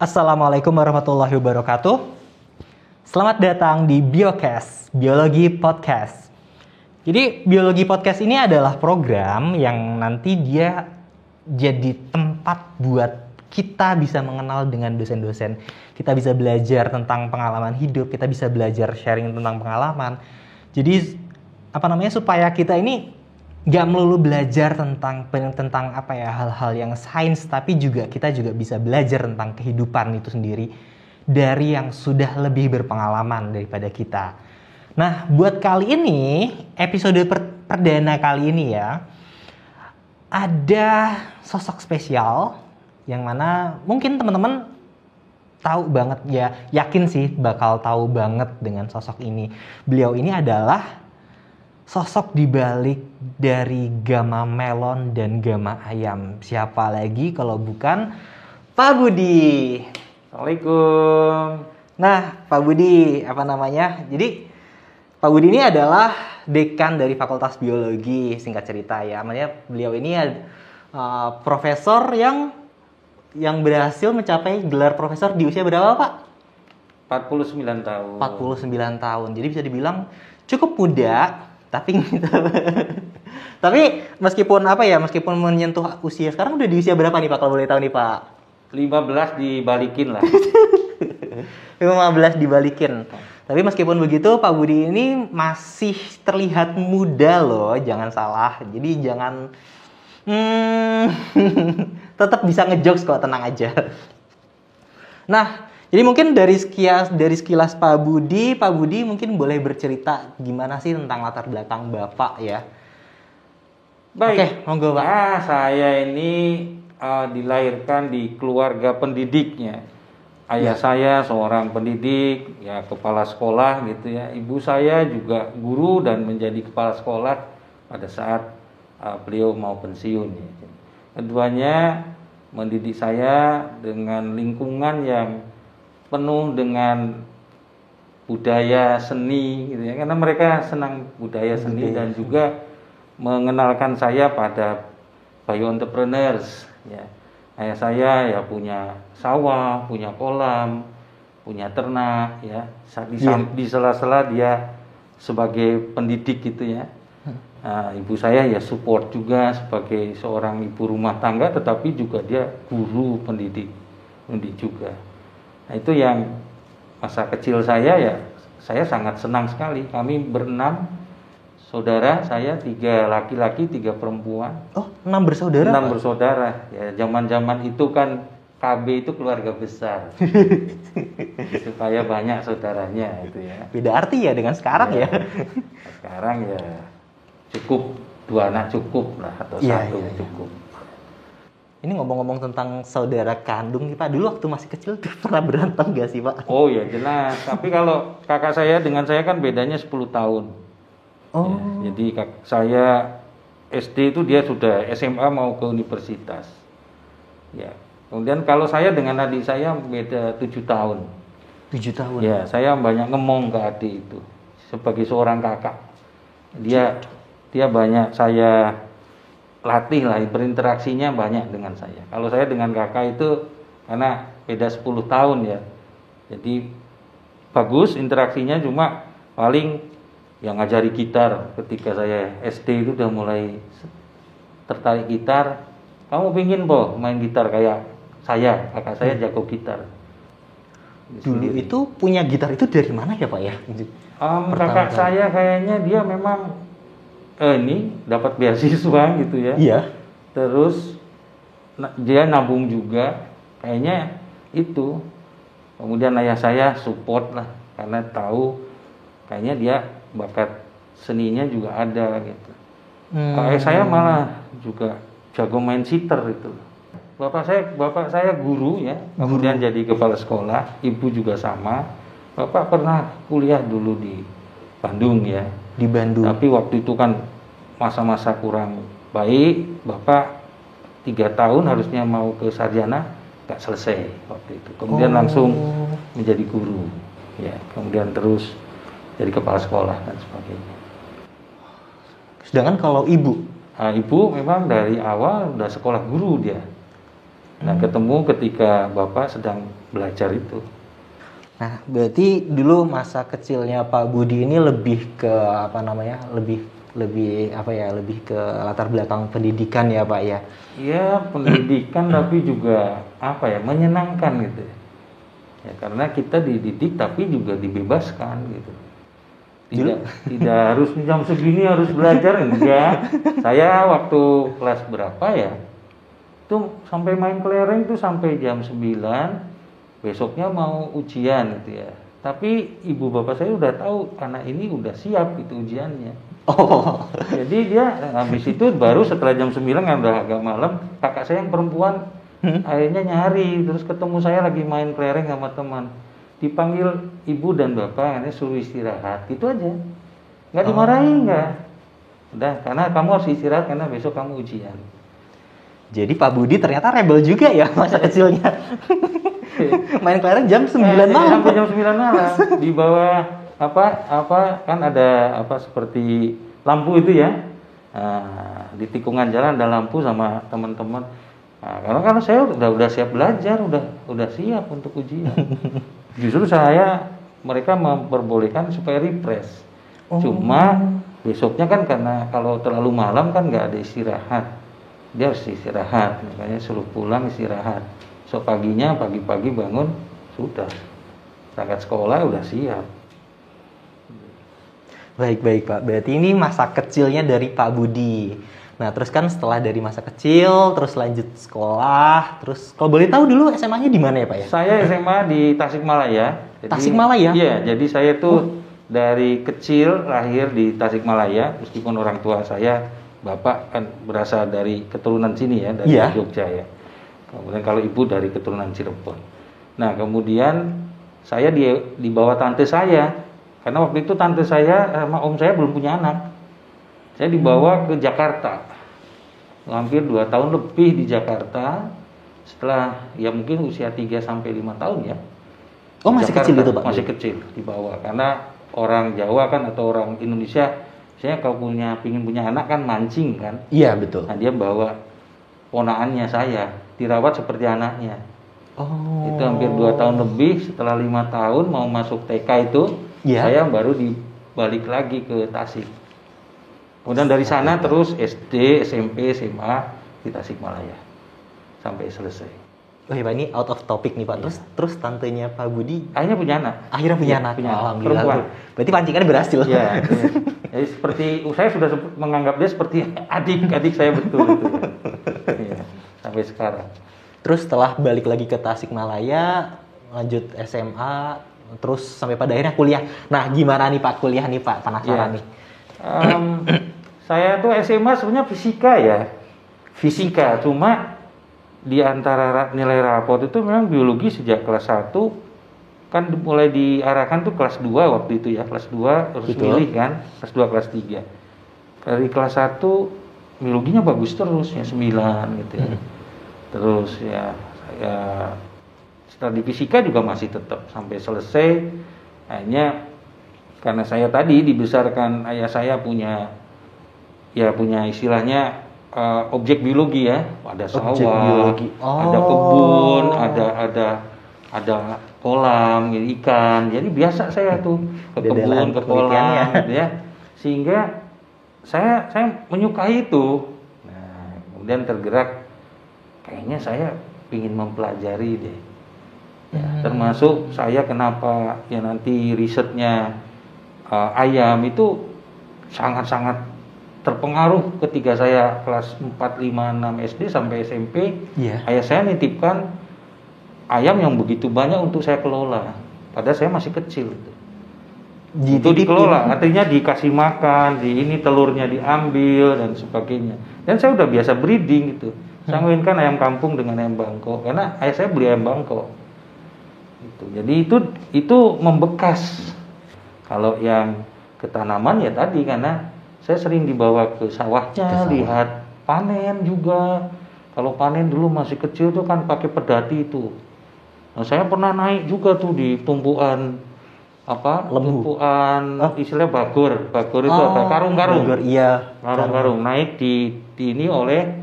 Assalamualaikum warahmatullahi wabarakatuh. Selamat datang di Biocast, Biologi Podcast. Jadi Biologi Podcast ini adalah program yang nanti dia jadi tempat buat kita bisa mengenal dengan dosen-dosen. Kita bisa belajar tentang pengalaman hidup, kita bisa belajar sharing tentang pengalaman. Jadi supaya kita ini nggak melulu belajar tentang hal-hal yang sains, tapi kita juga bisa belajar tentang kehidupan itu sendiri dari yang sudah lebih berpengalaman daripada kita. Nah, buat kali ini episode perdana kali ini ya, ada sosok spesial yang mana mungkin teman-teman tahu banget ya, yakin sih bakal tahu banget dengan sosok ini. Beliau ini adalah sosok dibalik dari Gamma Melon dan Gamma Ayam. Siapa lagi kalau bukan Pak Budi. Assalamualaikum. Nah, Pak Budi, Jadi, Pak Budi ini adalah dekan dari Fakultas Biologi, singkat cerita ya. Beliau ini profesor yang berhasil mencapai gelar profesor di usia berapa, Pak? 49 tahun. 49 tahun. Jadi bisa dibilang cukup muda. Tapi meskipun menyentuh usia sekarang udah di usia berapa nih Pak kalau boleh tahu nih Pak? 15 dibalikin lah. 15 dibalikin. Tapi meskipun begitu Pak Budi ini masih terlihat muda loh, jangan salah. Jadi jangan tetap bisa ngejokes kok, tenang aja. Nah, jadi mungkin dari sekilas Pak Budi mungkin boleh bercerita gimana sih tentang latar belakang Bapak ya. Baik. Oke, monggo Pak. Saya ini dilahirkan di keluarga pendidiknya. Ayah saya seorang pendidik, ya kepala sekolah gitu ya. Ibu saya juga guru dan menjadi kepala sekolah pada saat beliau mau pensiun. Ya. Keduanya mendidik saya dengan lingkungan yang penuh dengan budaya seni gitu ya, karena mereka senang budaya seni dan juga mengenalkan saya pada bio entrepreneurs ya. Ayah saya ya punya sawah, punya kolam, punya ternak ya. Di sela-sela dia sebagai pendidik gitu ya. Nah, ibu saya ya support juga sebagai seorang ibu rumah tangga, tetapi juga dia guru pendidik juga. Nah, itu yang masa kecil saya sangat senang sekali. Kami berenam saudara, saya 3 laki-laki 3 perempuan. Oh, 6 bersaudara? 6 bersaudara. Ya, zaman-zaman itu kan KB itu keluarga besar. Supaya banyak saudaranya itu ya. Beda arti ya dengan sekarang ya. Sekarang ya cukup 2 anak cukup lah, atau 1 cukup. Ini ngomong-ngomong tentang saudara kandung nih Pak, dulu waktu masih kecil tuh pernah berantem gak sih Pak? Oh ya jelas, tapi kalau kakak saya dengan saya kan bedanya 10 tahun. Oh. Ya, jadi kakak saya SD itu dia sudah SMA mau ke universitas. Ya, kemudian kalau saya dengan adik saya beda 7 tahun. 7 tahun? Ya, saya banyak ngomong ke adik itu sebagai seorang kakak. Dia banyak saya latih lah, berinteraksinya banyak dengan saya. Kalau saya dengan kakak itu karena beda 10 tahun ya, jadi bagus interaksinya, cuma paling yang ngajari gitar. Ketika saya SD itu udah mulai tertarik gitar. Kamu pingin main gitar kayak saya, kakak saya jago gitar. Dulu itu punya gitar itu dari mana ya Pak ya? Kakak saya kayaknya dia memang ini dapat beasiswa gitu ya. Iya. Terus dia nabung juga, kayaknya itu. Kemudian ayah saya support lah, karena tahu kayaknya dia bakat seninya juga ada gitu. Ayah saya malah juga jago main sitar itu. Bapak saya guru ya, kemudian jadi kepala sekolah. Ibu juga sama. Bapak pernah kuliah dulu di Bandung ya. Di Bandung. Tapi waktu itu kan masa-masa kurang baik. Bapak 3 tahun harusnya mau ke sarjana, gak selesai waktu itu. Kemudian langsung menjadi guru. Ya, kemudian terus jadi kepala sekolah dan sebagainya. Sedangkan kalau ibu? Ibu memang dari awal udah sekolah guru dia. Nah, ketemu ketika Bapak sedang belajar itu. Nah, berarti dulu masa kecilnya Pak Budi ini lebih ke apa namanya? Lebih apa ya? Lebih ke latar belakang pendidikan ya, Pak ya. Ya, pendidikan tapi juga apa ya? Menyenangkan gitu. Ya, karena kita dididik tapi juga dibebaskan gitu. Tidak harus jam segini harus belajar, enggak. Saya waktu kelas berapa ya? Itu sampai main kelereng tuh sampai jam 9, besoknya mau ujian gitu ya. Tapi ibu bapak saya udah tahu anak ini udah siap itu ujiannya. Oh. Jadi dia habis itu baru setelah jam 9 kan udah agak malam, kakak saya yang perempuan akhirnya nyari, terus ketemu saya lagi main kelereng sama teman. Dipanggil ibu dan bapak, akhirnya suruh istirahat, gitu aja. Nggak dimarahin, nggak. Udah, karena kamu harus istirahat karena besok kamu ujian. Jadi Pak Budi ternyata rebel juga ya masa kecilnya. Main kelereng jam 9 malam. Sampai jam 9 malam. Di bawah apa kan ada apa seperti lampu itu ya. Nah, di tikungan jalan ada lampu sama teman-teman. Nah, karena saya udah siap belajar, udah siap untuk ujian. Justru mereka memperbolehkan supaya refresh. Cuma besoknya kan karena kalau terlalu malam kan nggak ada istirahat. Dia harus istirahat, makanya suruh pulang istirahat. So paginya pagi-pagi bangun sudah berangkat sekolah udah siap. Baik Pak, berarti ini masa kecilnya dari Pak Budi. Nah terus kan setelah dari masa kecil, terus lanjut sekolah, terus kalau boleh tahu dulu SMA-nya di mana ya Pak ya? Saya SMA di Tasikmalaya. Tasikmalaya? Iya, jadi saya tuh dari kecil lahir di Tasikmalaya, meskipun orang tua saya bapak kan berasal dari keturunan sini ya, dari Jogja ya. Kemudian kalau ibu dari keturunan Cirebon. Nah kemudian saya di bawah tante saya, karena waktu itu tante saya sama om saya belum punya anak. Saya dibawa ke Jakarta, hampir 2 tahun lebih di Jakarta. Setelah ya mungkin usia 3 sampai 5 tahun ya. Oh masih Jakarta, kecil itu Pak? Masih kecil dibawa, karena orang Jawa kan atau orang Indonesia saya kalau pingin punya anak kan mancing kan. Iya betul. Nah dia bawa ponaannya saya, dirawat seperti anaknya. Oh. Itu hampir 2 tahun lebih. Setelah 5 tahun mau masuk TK itu, saya baru dibalik lagi ke Tasik. Kemudian dari sana terus SD, SMP, SMA di Tasikmalaya sampai selesai. Oh iya Pak, ini out of topic nih Pak. Terus tantenya Pak Budi akhirnya punya anak. Akhirnya punya anak. Alhamdulillah. Perempuan. Berarti pancingannya berhasil. Iya. Jadi seperti saya sudah menganggap dia seperti adik saya betul itu. Ya. Sampai sekarang. Terus setelah balik lagi ke Tasikmalaya, lanjut SMA, terus sampai pada akhirnya kuliah. Nah, gimana nih Pak kuliah nih Pak? Penasaran nih. Saya tuh SMA sebenarnya fisika ya. Fisika, cuma di antara nilai rapor itu memang biologi sejak kelas 1 kan mulai diarahkan tuh kelas 2 waktu itu ya. Kelas 2 harus milih kan, kelas 2 kelas 3. Dari kelas 1 biologinya bagus terus ya 9 gitu ya. Terus ya saya setelah di fisika juga masih tetap sampai selesai. Hanya karena saya tadi dibesarkan ayah saya punya istilahnya objek biologi ya, ada sawah, ada kebun, ada kolam ikan. Jadi biasa saya tuh ke kebun, ke kolam gitu ya. Sehingga saya menyukai itu. Nah, kemudian tergerak kayaknya saya ingin mempelajari deh. Ya, termasuk saya kenapa ya nanti risetnya ayam itu sangat-sangat terpengaruh ketika saya kelas 4, 5, 6 SD sampai SMP. Ayah saya nitipkan ayam yang begitu banyak untuk saya kelola. Padahal saya masih kecil. Itu dikelola, artinya dikasih makan, telurnya diambil dan sebagainya. Dan saya udah biasa breeding gitu. Saya ngawinkan ayam kampung dengan ayam Bangkok karena ayah saya beli ayam Bangkok. Jadi itu membekas. Kalau yang ke tanaman ya tadi karena saya sering dibawa ke sawahnya, lihat panen juga. Kalau panen dulu masih kecil tuh kan pakai pedati itu. Nah, saya pernah naik juga tuh di tumpuan tumpuan istilah bagor itu ada karung-karung. Bagor, iya. Karung-karung naik di ini oleh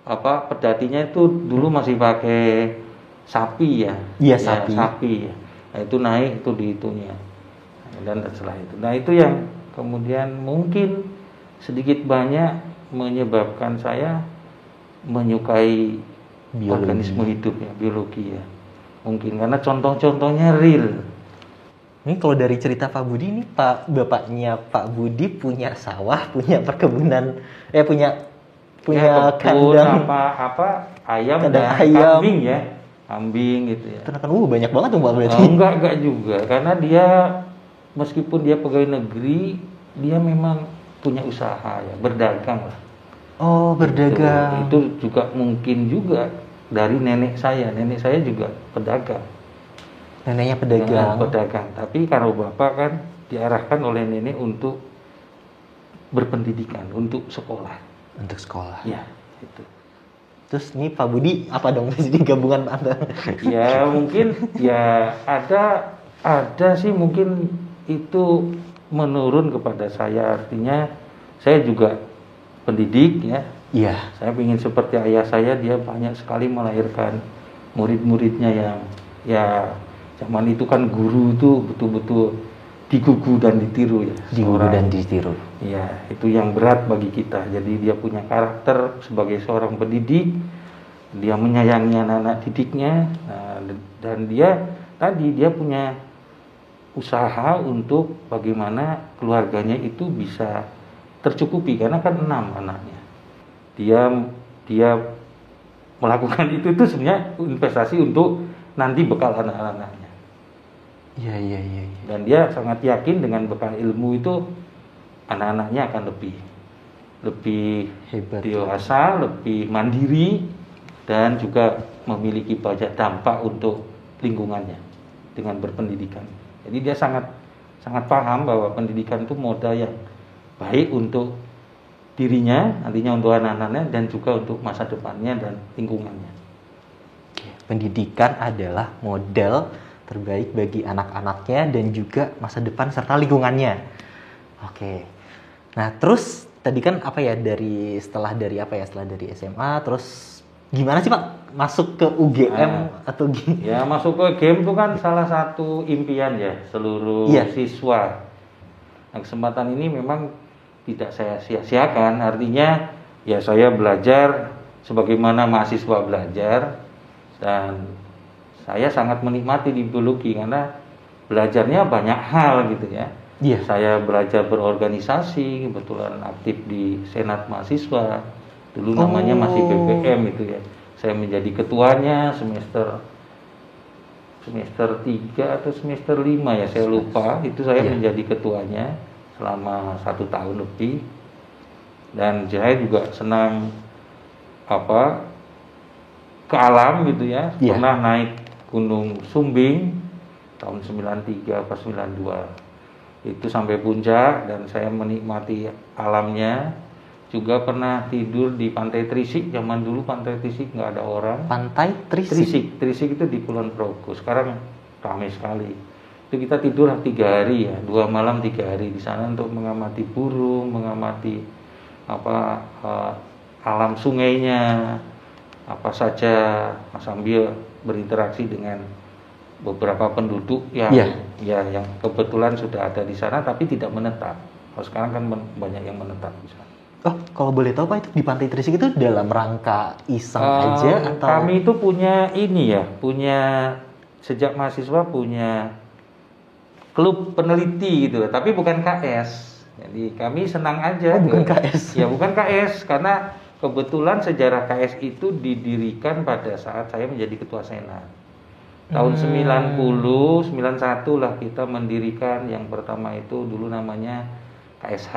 pedatinya itu dulu masih pakai sapi ya. Iya, Ya, sapi. sapi ya. Nah, itu naik itu di itunya. Dan setelah itu. Nah, itu yang kemudian mungkin sedikit banyak menyebabkan saya menyukai organisme hidup ya, biologi ya. Mungkin karena contoh-contohnya real. Ini kalau dari cerita Pak Budi ini, bapaknya Pak Budi punya sawah, punya perkebunan, punya Ya, kebun, kandang, ayam kandang dan ayam. kambing ya. Kambing gitu ya. Ternakan banyak banget tuh Pak berarti. Enggak juga, karena dia meskipun dia pegawai negeri, dia memang punya usaha ya, berdagang lah. Oh, berdagang. Itu juga mungkin juga dari nenek saya. Nenek saya juga pedagang. Neneknya pedagang. Pedagang. Tapi kalau bapak kan diarahkan oleh nenek untuk berpendidikan, untuk sekolah. Untuk sekolah. Ya, itu. Terus nih Pak Budi apa dong jadi gabungan antara? Ya mungkin ya ada sih mungkin itu menurun kepada saya, artinya saya juga pendidik ya. Iya. Saya ingin seperti ayah saya, dia banyak sekali melahirkan murid-muridnya yang ya zaman itu kan guru itu betul-betul digugu dan ditiru ya. Digugu dan ditiru. Ya, itu yang berat bagi kita. Jadi dia punya karakter sebagai seorang pendidik, dia menyayangi anak-anak didiknya, dan dia punya usaha untuk bagaimana keluarganya itu bisa tercukupi karena kan 6 anaknya. Dia melakukan itu sebenarnya investasi untuk nanti bekal anak-anaknya. Iya. Dan dia sangat yakin dengan bekal ilmu itu anak-anaknya akan lebih Hebat. dewasa, lebih mandiri, dan juga memiliki banyak dampak untuk lingkungannya dengan berpendidikan. Jadi dia sangat paham bahwa pendidikan itu modal yang baik untuk dirinya, nantinya untuk anak-anaknya, dan juga untuk masa depannya dan lingkungannya. Pendidikan adalah modal terbaik bagi anak-anaknya dan juga masa depan serta lingkungannya. Oke. Nah, terus tadi kan setelah dari SMA terus gimana sih Pak masuk ke UGM atau gimana? Ya, masuk ke UGM itu kan salah satu impian ya seluruh siswa. Nah, kesempatan ini memang tidak saya sia-siakan, artinya ya saya belajar sebagaimana mahasiswa belajar, dan saya sangat menikmati di biologi karena belajarnya banyak hal gitu ya. Iya. Saya belajar berorganisasi, kebetulan aktif di Senat Mahasiswa. Dulu namanya masih BPM itu ya. Saya menjadi ketuanya semester 3 atau semester 5 ya, saya lupa. Itu saya menjadi ketuanya selama 1 tahun lebih. Dan saya juga senang ke alam gitu ya. Pernah naik Gunung Sumbing tahun 93 atau 92. Itu sampai puncak dan saya menikmati alamnya. Juga pernah tidur di Pantai Trisik. Zaman dulu Pantai Trisik nggak ada orang. Pantai Trisik? Trisik itu di Kulon Progo. Sekarang ramai sekali. Itu kita tidur 3 hari ya, 2 malam 3 hari di sana untuk mengamati burung, mengamati alam sungainya, apa saja, sambil berinteraksi dengan beberapa penduduk yang yang kebetulan sudah ada di sana tapi tidak menetap. Kalau sekarang kan banyak yang menetap di sana. Oh, kalau boleh tahu Pak, itu di Pantai Trisik itu dalam rangka iseng aja atau? Kami itu punya sejak mahasiswa punya klub peneliti gitu, tapi bukan KS. Jadi kami senang aja. Bukan KS. Ya bukan KS, karena kebetulan sejarah KS itu didirikan pada saat saya menjadi ketua Senat. Tahun 90, 91 lah kita mendirikan yang pertama itu, dulu namanya KSH.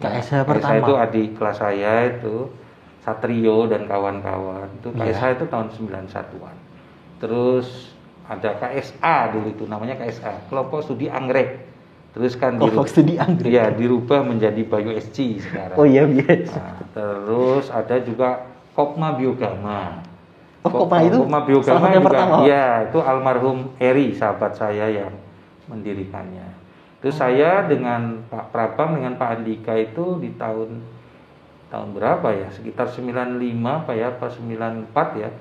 KSH pertama. KSH itu adik kelas saya itu, Satrio dan kawan-kawan. Itu KSH itu tahun 91-an. Terus ada KSA dulu itu, namanya KSA, Kelompok Studi Anggrek. Terus kan dirubah menjadi BioSG sekarang. Oh iya, yes. Nah, terus ada juga Kopma Biogama. Kopma itu Biogama juga. Iya, itu almarhum Eri, sahabat saya yang mendirikannya. Terus saya dengan Pak Prabang dengan Pak Andika itu di tahun tahun berapa ya, sekitar 95 apa ya, apa 94 ya,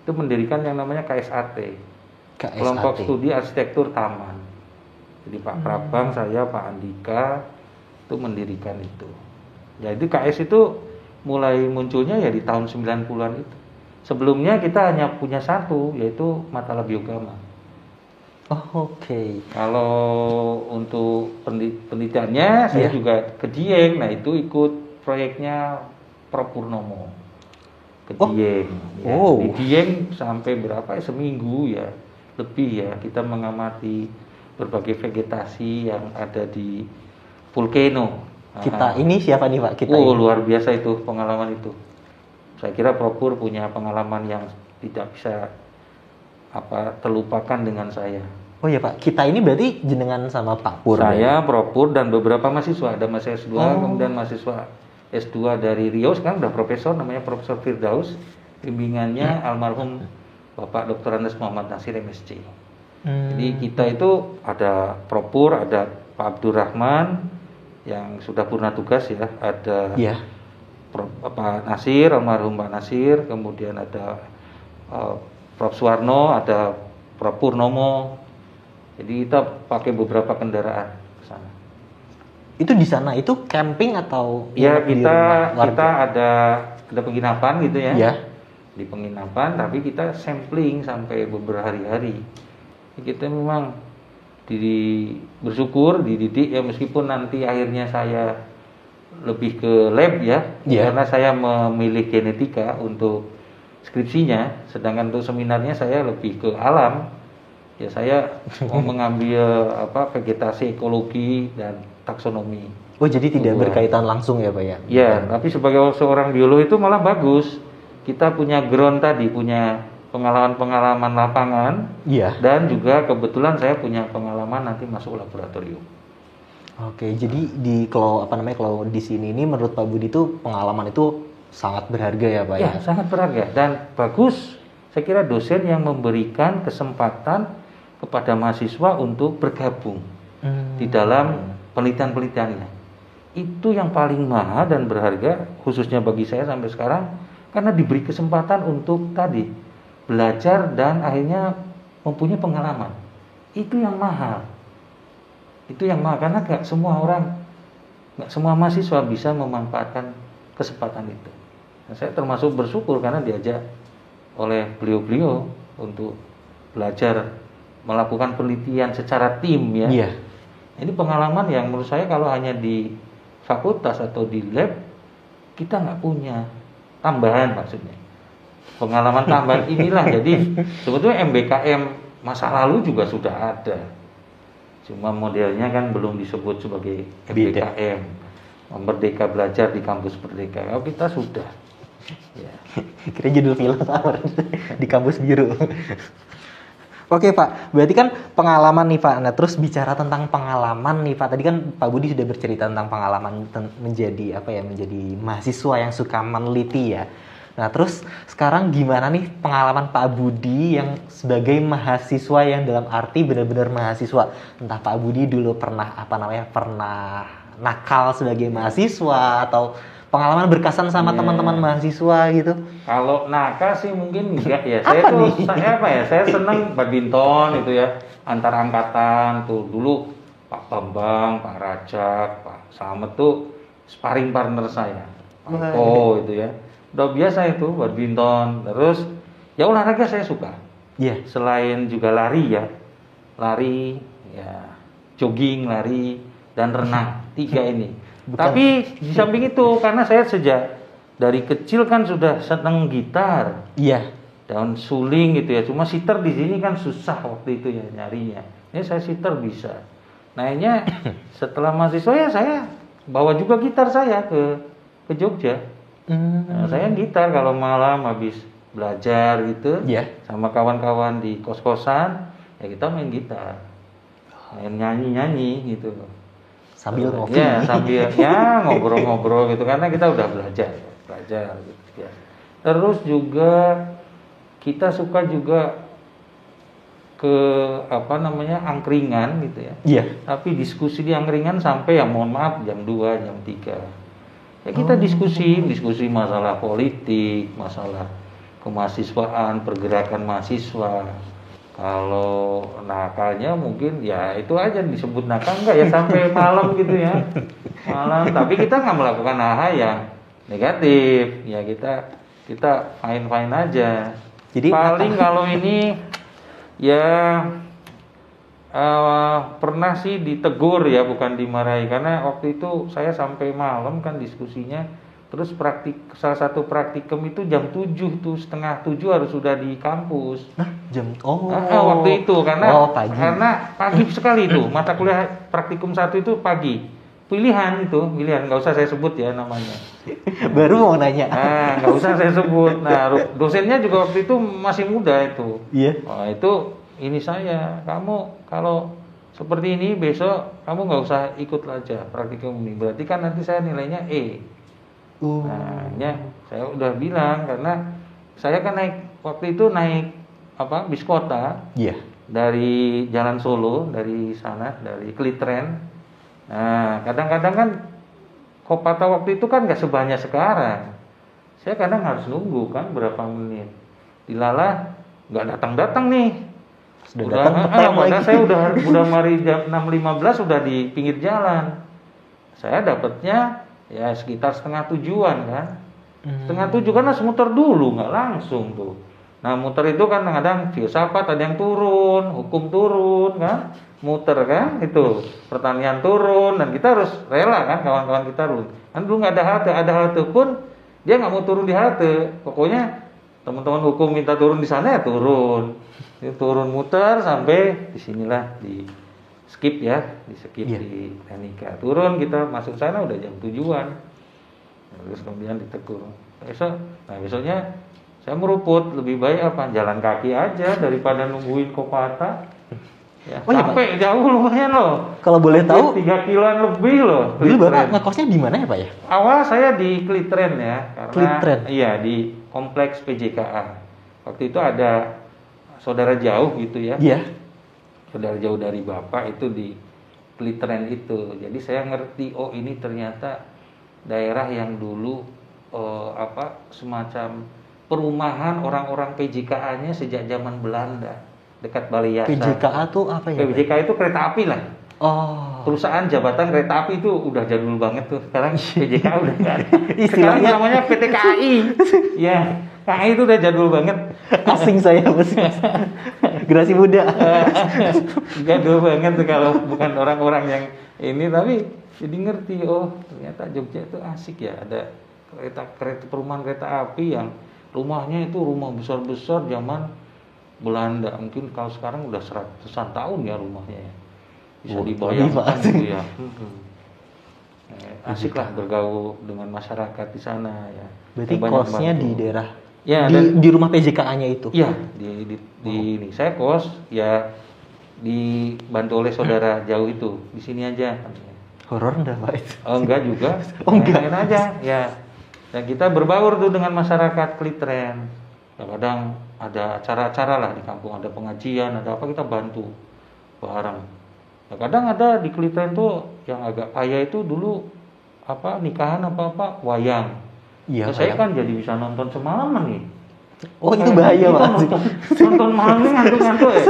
itu mendirikan yang namanya KSAT, Kelompok Studi Arsitektur Taman. Jadi Pak Prabang, saya, Pak Andika itu mendirikan itu. Jadi KS itu mulai munculnya ya di tahun 90-an itu. Sebelumnya kita hanya punya satu, yaitu Matalah Biogama. Oh, oke. Kalau untuk penelitiannya saya juga ke Dieng. Nah, itu ikut proyeknya Prof Purnomo ke Dieng. Ya. Di Dieng sampai berapa ya, seminggu ya, lebih ya, kita mengamati berbagai vegetasi yang ada di volcano. Kita ini siapa nih Pak? Kita ini. Luar biasa itu pengalaman itu. Saya kira Prof Pur punya pengalaman yang tidak bisa terlupakan dengan saya. Oh iya Pak, kita ini berarti jenengan sama Pak Pur. Saya, Prof Pur dan beberapa mahasiswa, ada mahasiswa S2, kemudian mahasiswa S2 dari Riau, sekarang udah profesor, namanya Profesor Firdaus, bimbingannya almarhum Bapak Dr. Andes Muhammad Nasir MSc. Jadi kita itu ada Prof Pur, ada Pak Abdurrahman yang sudah purna tugas ya, ada Pak Nasir, almarhum Pak Nasir, kemudian ada Prof Suwarno, ada Prof Purnomo. Jadi kita pakai beberapa kendaraan ke sana. Itu di sana itu camping atau? Ya kita ada penginapan gitu ya. Iya. Di penginapan, tapi kita sampling sampai beberapa hari-hari. Kita memang bersyukur dididik ya, meskipun nanti akhirnya saya lebih ke lab ya, karena saya memilih genetika untuk skripsinya, sedangkan untuk seminarnya saya lebih ke alam. Ya saya mau mengambil vegetasi, ekologi dan taksonomi. Oh jadi tidak berkaitan langsung ya Pak ya? Ya, tapi sebagai seorang biolog itu malah bagus. Kita punya ground tadi, punya pengalaman-pengalaman lapangan, dan juga kebetulan saya punya pengalaman nanti masuk laboratorium. Oke, jadi kalau di sini ini menurut Pak Budi itu pengalaman itu sangat berharga ya Pak ya? Ya, sangat berharga dan bagus. Saya kira dosen yang memberikan kesempatan kepada mahasiswa untuk bergabung di dalam penelitian-penelitiannya. Itu yang paling mahal dan berharga, khususnya bagi saya sampai sekarang, karena diberi kesempatan untuk tadi belajar dan akhirnya mempunyai pengalaman. Itu yang mahal. Itu yang mahal karena nggak semua mahasiswa bisa memanfaatkan kesempatan itu. Nah, saya termasuk bersyukur karena diajak oleh beliau-beliau untuk belajar melakukan penelitian secara tim ya. Iya. Ini pengalaman yang menurut saya kalau hanya di fakultas atau di lab kita nggak punya tambahan, maksudnya pengalaman tambahan inilah. Jadi sebetulnya MBKM masa lalu juga sudah ada, cuma modelnya kan belum disebut sebagai MBKM, Merdeka Belajar di Kampus Merdeka. Kalau kita sudah ya. Kira judul film di kampus biru. Oke Pak, berarti kan pengalaman nih Pak. Nah terus bicara tentang pengalaman nih Pak. Tadi kan Pak Budi sudah bercerita tentang pengalaman menjadi menjadi mahasiswa yang suka meneliti ya. Nah terus sekarang gimana nih pengalaman Pak Budi yang sebagai mahasiswa yang dalam arti benar-benar mahasiswa. Entah Pak Budi dulu pernah pernah nakal sebagai mahasiswa atau pengalaman berkesan sama teman-teman mahasiswa gitu. Kalau nakal sih mungkin enggak ya. Saya senang badminton itu ya, antar angkatan tuh. Dulu Pak Bambang, Pak Rajak, Pak Slamet tuh sparring partner saya. Itu ya. Udah biasa itu badminton. Terus ya olahraga saya suka. Iya. Selain juga lari ya. Lari ya, jogging, lari dan renang. 3 ini. Tapi di samping itu karena saya sejak dari kecil kan sudah seneng gitar. Iya. Dan suling gitu ya. Cuma sitar di sini kan susah waktu itu ya nyarinya. Ini saya sitar bisa. Nah, ini setelah mahasiswa ya saya bawa juga gitar saya ke Jogja. Nah, saya gitar kalau malam habis belajar gitu, sama kawan-kawan di kos-kosan, ya kita main gitar. Main nyanyi-nyanyi gitu. Sambil ngopi. Ya, sambil ya ngobrol-ngobrol gitu karena kita udah belajar gitu ya. Terus juga kita suka juga ke angkringan gitu ya. Iya. Tapi diskusi di angkringan sampai ya mohon maaf jam 2, jam 3. Ya kita diskusi masalah politik, masalah kemahasiswaan, pergerakan mahasiswa. Kalau nakalnya mungkin ya itu aja disebut nakal, enggak ya sampai malam gitu ya. Malam, tapi kita nggak melakukan hal-hal yang negatif. Ya kita fine-fine aja. Jadi Paling kalau ini ya pernah sih ditegur ya, bukan dimarahi, karena waktu itu saya sampai malam kan diskusinya. Terus salah satu praktikum itu jam 7 tuh, setengah 7 harus sudah di kampus. Nah, Waktu itu pagi. Karena pagi sekali itu mata kuliah praktikum 1 itu pagi. Pilihan, nggak usah saya sebut ya namanya. Baru mau nanya. Nggak usah saya sebut. Nah, dosennya juga waktu itu masih muda itu. Iya. Wah, itu ini saya, kamu kalau seperti ini besok kamu nggak usah ikut aja praktikum ini. Berarti kan nanti saya nilainya E. Nah, saya udah bilang karena saya kan waktu itu naik bis kota. Iya. Dari Jalan Solo, dari sana, dari Klitren. Nah, kadang-kadang kan Kopata waktu itu kan nggak sebanyak sekarang. Saya kadang harus nunggu kan berapa menit. Dilala nggak datang nih. Padahal saya udah mari jam 6.15 sudah di pinggir jalan. Saya dapatnya ya sekitar setengah 7-an kan. Setengah 7 kan harus muter dulu, nggak langsung tuh. Nah, muter itu kan kadang filsafat ada yang turun, hukum turun kan, muter kan itu, pertanian turun, dan kita harus rela kan kawan-kawan kita turun. Kan dulu nggak ada halte pun dia nggak mau turun di halte. Pokoknya teman-teman hukum minta turun di sana ya turun. Dia turun muter sampai di sinilah di skip ya, di teknika. Turun kita masuk sana udah jam 7-an. Terus kemudian ditegur. Besoknya saya meruput, lebih baik jalan kaki aja daripada nungguin Kopata. Ya, sampai jauh lumayan loh. Kalau boleh tahu 3 kiloan lebih loh. Dulu Bapak ngekosnya di mana ya, Pak ya? Awal saya di Klitren ya, karena Klitren. Iya, di kompleks PJKA. Waktu itu ada saudara jauh gitu ya. Iya. Saudara jauh dari Bapak itu di Klitren itu. Jadi saya ngerti, ini ternyata daerah yang dulu semacam perumahan orang-orang PJKA-nya sejak zaman Belanda, dekat Balai Yasa. PJKA tuh apa ya? PJKA itu kereta api lah. Oh. Perusahaan jabatan kereta api itu udah jadul banget tuh. Sekarang PJKA udah nggak ada. Sekarang Istilahnya namanya PT KAI. Ya, KAI itu udah jadul banget. Asing saya Mas. Generasi muda. Jadul banget tuh kalau bukan orang-orang yang ini, tapi jadi ngerti, ternyata Jogja itu asik ya, ada kereta perumahan kereta api yang rumahnya itu rumah besar-besar zaman Belanda. Mungkin kalau sekarang udah 100-an tahun ya rumahnya ya. Bisa dibayangkan gitu ya. Asik lah bergaul dengan masyarakat di sana ya. Berarti kosnya di daerah ya, di rumah PJKA-nya itu. Iya, di ini saya kos ya dibantu oleh saudara jauh itu. Di sini aja. Horor enggak, Pak? Enggak juga. Enggak aja ya. Dan kita berbaur tuh dengan masyarakat Klitren. Kadang ada acara-acara lah di kampung, ada pengajian, ada apa, kita bantu bareng. Kadang ada di Klitren tuh yang agak kaya itu dulu nikahan apa wayang. Iya, saya kan jadi bisa nonton semalaman nih. Itu bahaya, Pak. Nonton malam ini ngantuk-ngantuk ya.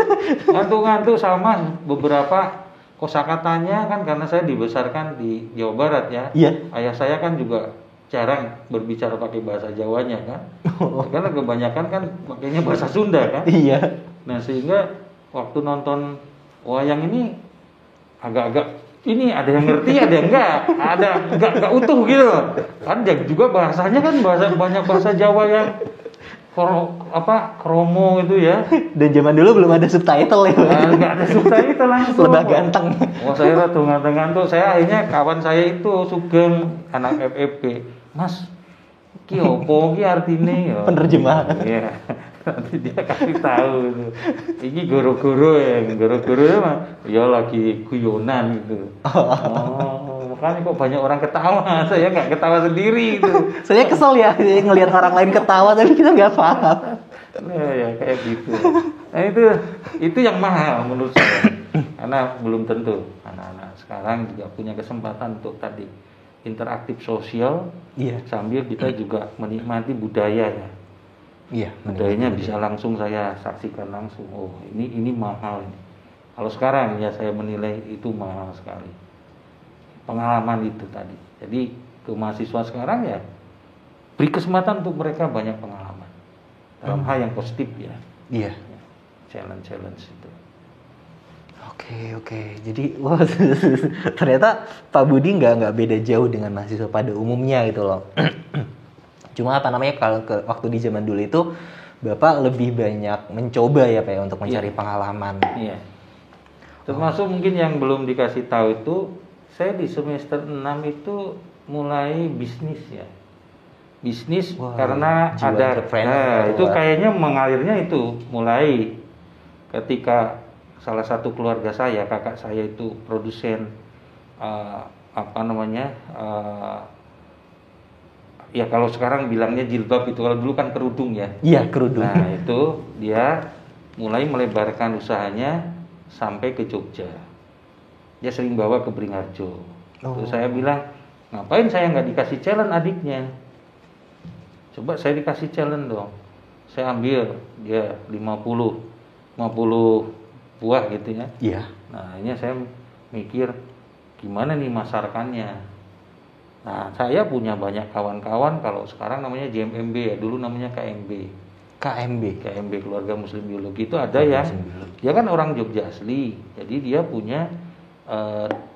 Ngantuk-ngantuk sama beberapa kosakatanya kan, karena saya dibesarkan di Jawa Barat ya. Iya. Ayah saya kan juga jarang berbicara pakai bahasa Jawanya kan. Karena kebanyakan kan pakainya bahasa Sunda kan. Iya. Nah, sehingga waktu nonton wayang ini agak-agak ini ada yang ngerti, ada yang enggak utuh gitu. Kan juga bahasanya kan banyak bahasa Jawa yang kromo itu ya. Dan zaman dulu belum ada subtitle ya. Enggak ada subtitle langsung. Lebah ganteng. Saya ratu ngantuk-ngantuk. Saya akhirnya kawan saya itu Sugeng, anak FFP. Mas, ki opo ki artine ya. Penerjemah. Iya. Nanti dia kasih tahu itu. Ini guru-guru mah ya lagi guyonan gitu. Makanya kok banyak orang ketawa, saya nggak ketawa sendiri itu. Saya kesel ya ngelihat orang lain ketawa tapi kita nggak paham. Nah, ya kayak gitu. Nah, itu yang mahal menurut saya. Karena belum tentu anak-anak sekarang juga punya kesempatan untuk tadi interaktif sosial, Iya. sambil kita juga menikmati budayanya. Iya. Budayanya bisa langsung saya saksikan langsung. Oh, ini mahal ini. Kalau sekarang ya saya menilai itu mahal sekali. Pengalaman itu tadi. Jadi ke mahasiswa sekarang ya beri kesempatan untuk mereka banyak pengalaman dalam hal yang positif ya. Iya. Challenge itu. Oke. Jadi, wah, ternyata Pak Budi nggak beda jauh dengan mahasiswa pada umumnya gitu loh. Cuma kalau waktu di zaman dulu itu Bapak lebih banyak mencoba ya Pak ya, untuk mencari pengalaman. Iya. Termasuk mungkin yang belum dikasih tahu itu, saya di semester 6 itu mulai bisnis ya. Bisnis. Wah, karena ada itu kayaknya mengalirnya itu mulai ketika salah satu keluarga saya, kakak saya itu produsen ya kalau sekarang bilangnya jilbab itu, kalau dulu kan kerudung ya. Iya, kerudung. Nah, itu dia mulai melebarkan usahanya sampai ke Jogja. Dia sering bawa ke Beringharjo. Terus saya bilang, ngapain saya nggak dikasih challenge adiknya? Coba saya dikasih challenge dong. Saya ambil dia 50 buah gitu ya. Iya. Nah, ini saya mikir gimana nih masarkannya. Nah, saya punya banyak kawan-kawan, kalau sekarang namanya JMMB ya, dulu namanya KMB Keluarga Muslim Biologi. Itu ada yang dia kan orang Jogja asli. Jadi dia punya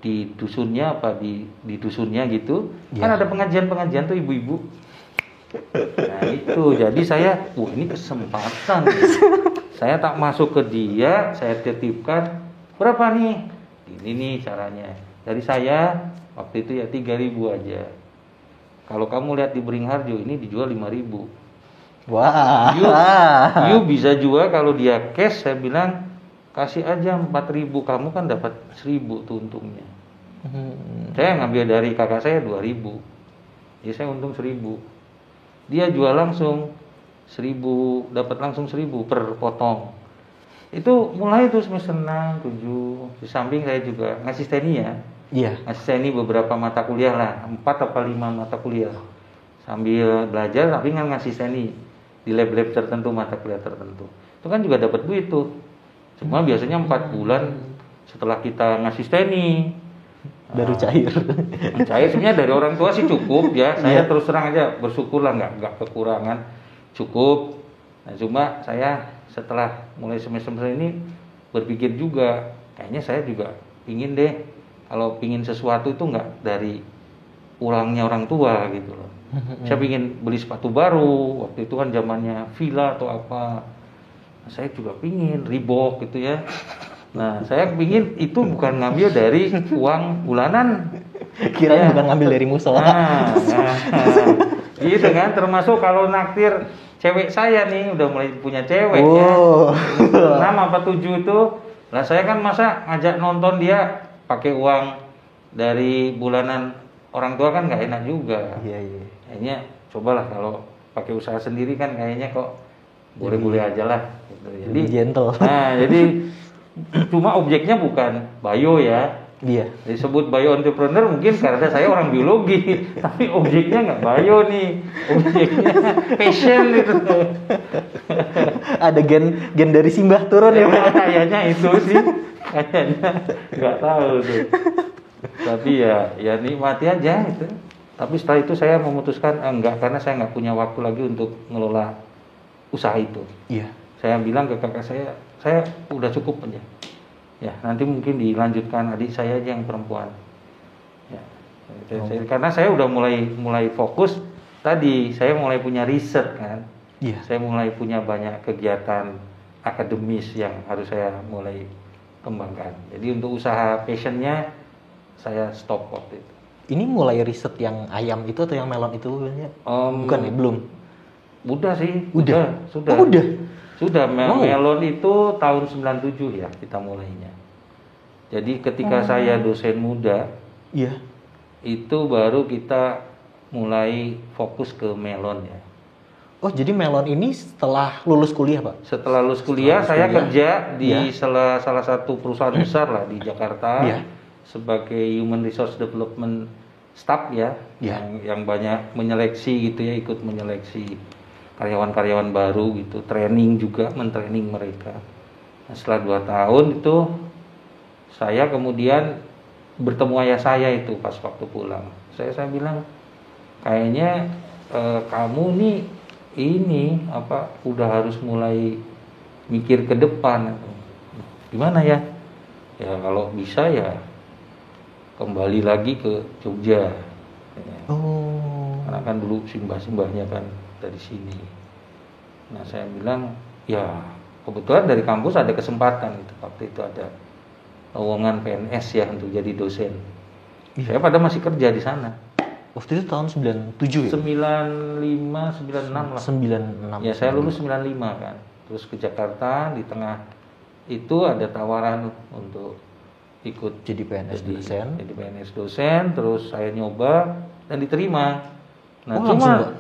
di dusunnya di dusunnya gitu. Kan ada pengajian tuh ibu-ibu. Nah, itu jadi saya, ini kesempatan. Saya tak masuk ke dia, saya titipkan, berapa nih? Ini nih caranya. Dari saya waktu itu ya 3.000 aja. Kalau kamu lihat di Beringharjo ini dijual 5.000. Wah. You bisa juga kalau dia cash, saya bilang kasih aja 4.000, kamu kan dapat 1.000 tuh untungnya. Saya ngambil dari kakak saya 2.000. Ya saya untung 1.000. Dia jual langsung 1.000, dapat langsung 1.000 per potong. Itu mulai tuh semester 6, 7. Di samping saya juga ngasisteni ya. Iya. Ngasisteni beberapa mata kuliah lah, 4 atau 5 mata kuliah. Sambil belajar tapi kan ngasisteni di lab-lab tertentu, mata kuliah tertentu. Itu kan juga dapat duit tuh. Cuma biasanya 4 bulan setelah kita ngasisteni baru cair. Cair sebenarnya dari orang tua sih cukup ya. Saya terus terang aja bersyukur lah, nggak kekurangan, cukup. Nah, cuma saya setelah mulai semester ini berpikir juga, kayaknya saya juga pingin deh, kalau pingin sesuatu itu nggak dari ulangnya orang tua gitu loh. Saya pingin beli sepatu baru, waktu itu kan zamannya Fila atau apa. Nah, saya juga pingin Reebok gitu ya. Nah, saya pingin itu bukan ngambil dari uang bulanan. Kirain bukan ngambil dari musola. Gitu kan, termasuk kalau naktir cewek saya nih, udah mulai punya cewek ya. 6 apa 7 itu. Lah saya kan masa ngajak nonton dia pakai uang dari bulanan orang tua kan nggak enak juga. Iya. Kayaknya cobalah kalau pakai usaha sendiri kan kayaknya kok boleh-boleh aja lah gitu. Jadi gentle. Nah, jadi cuma objeknya bukan bio ya. Iya. Disebut bio entrepreneur mungkin karena saya orang biologi, tapi objeknya nggak bio nih, objeknya passion gitu. Ada gen dari simbah turun ya Pak? Kayaknya itu sih, kayaknya nggak tahu tuh. Tapi ya nikmati aja itu. Tapi setelah itu saya memutuskan enggak, karena saya nggak punya waktu lagi untuk ngelola usaha itu. Iya. Saya bilang ke kakak saya udah cukup aja. Ya, nanti mungkin dilanjutkan adik saya aja yang perempuan. Ya. Karena saya udah mulai fokus tadi, saya mulai punya riset kan. Iya. Saya mulai punya banyak kegiatan akademis yang harus saya mulai kembangkan. Jadi untuk usaha passionnya saya stop waktu itu. Ini mulai riset yang ayam itu atau yang melon itu bukan ya? Belum. Udah sih. Sudah. Oh, udah. Sudah, melon itu tahun 97 ya kita mulainya. Jadi ketika saya dosen muda, iya, itu baru kita mulai fokus ke melon ya. Oh, jadi melon ini setelah lulus kuliah, Pak? Setelah lulus kuliah, saya kerja di salah satu perusahaan besar lah di Jakarta sebagai Human Resource Development staf ya, yang banyak menyeleksi gitu ya, ikut menyeleksi karyawan-karyawan baru gitu, training juga, mentraining mereka. Nah, setelah 2 tahun itu saya kemudian bertemu ayah saya itu pas waktu pulang. Saya bilang, kayaknya kamu nih ini udah harus mulai mikir ke depan. Gimana ya? Ya kalau bisa ya kembali lagi ke Jogja. Karena kan dulu simbah-simbahnya kan dari sini. Nah saya bilang ya kebetulan dari kampus ada kesempatan itu, waktu itu ada lowongan PNS ya untuk jadi dosen. Saya pada masih kerja di sana. Waktu itu tahun 97 ya? 95, 96 lah. 96. Ya saya lulus 95 kan. Terus ke Jakarta, di tengah itu ada tawaran untuk ikut jadi PNS dosen. Jadi PNS dosen, terus saya nyoba dan diterima. Nah,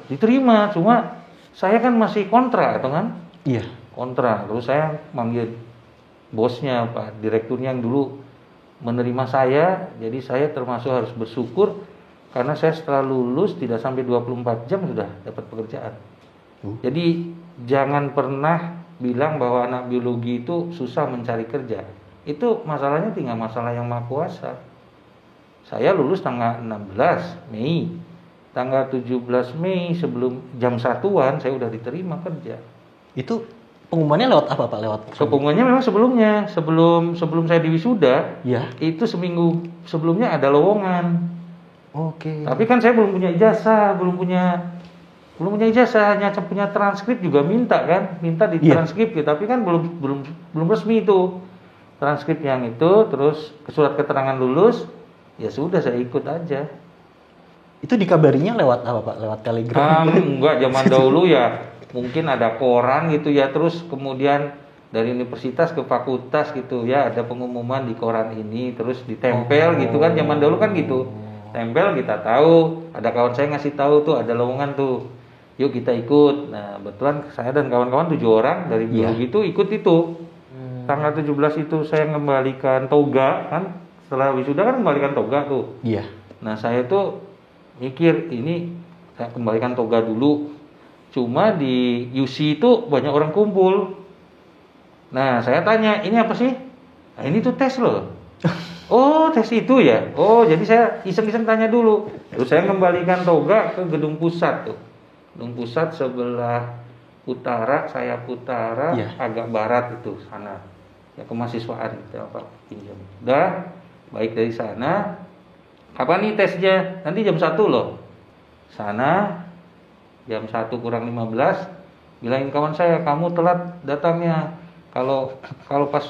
diterima, cuma saya kan masih kontrak atau kan? Iya. Kontrak. Terus saya manggil bosnya, Pak direkturnya yang dulu menerima saya, jadi saya termasuk harus bersyukur karena saya setelah lulus tidak sampai 24 jam sudah dapat pekerjaan. Jadi jangan pernah bilang bahwa anak biologi itu susah mencari kerja. Itu masalahnya tinggal masalah yang Maha Kuasa. Saya lulus tanggal 16 Mei. Tanggal 17 Mei sebelum jam 1-an saya udah diterima kerja. Itu pengumumannya lewat apa Pak? Lewat pengumumannya memang sebelumnya, sebelum saya diwisuda, ya. Itu seminggu sebelumnya ada lowongan. Oke. Tapi kan saya belum punya ijazah, hanya punya transkrip juga minta di transkrip gitu. Tapi kan belum resmi itu transkrip yang itu, terus surat keterangan lulus, ya sudah saya ikut aja. Itu dikabarinya lewat apa Pak? Lewat telegram? Enggak, zaman dahulu ya mungkin ada koran gitu ya, terus kemudian dari universitas ke fakultas gitu ya, ada pengumuman di koran ini, terus ditempel gitu kan, zaman dahulu kan gitu. Tempel kita tahu, ada kawan saya ngasih tahu tuh ada lowongan tuh, yuk kita ikut. Nah kebetulan saya dan kawan-kawan 7 orang dari biologi itu ikut itu. Tanggal 17 itu saya mengembalikan toga kan, setelah wisuda kan kembalikan toga tuh. Iya. Nah saya tuh mikir ini saya kembalikan toga dulu. Cuma di UC itu banyak orang kumpul. Nah saya tanya, ini apa sih? Nah ini tuh tes loh. Oh tes itu ya. Oh jadi saya iseng-iseng tanya dulu. Terus saya kembalikan toga ke gedung pusat tuh. Gedung pusat sebelah utara, saya utara, agak barat itu sana. Ya kemahasiswaan gitu pinjam. Udah baik dari sana. Kapan nih tesnya? Nanti jam 1 loh. Sana jam 1 kurang 15. Bilangin kawan saya, kamu telat datangnya. Kalau pas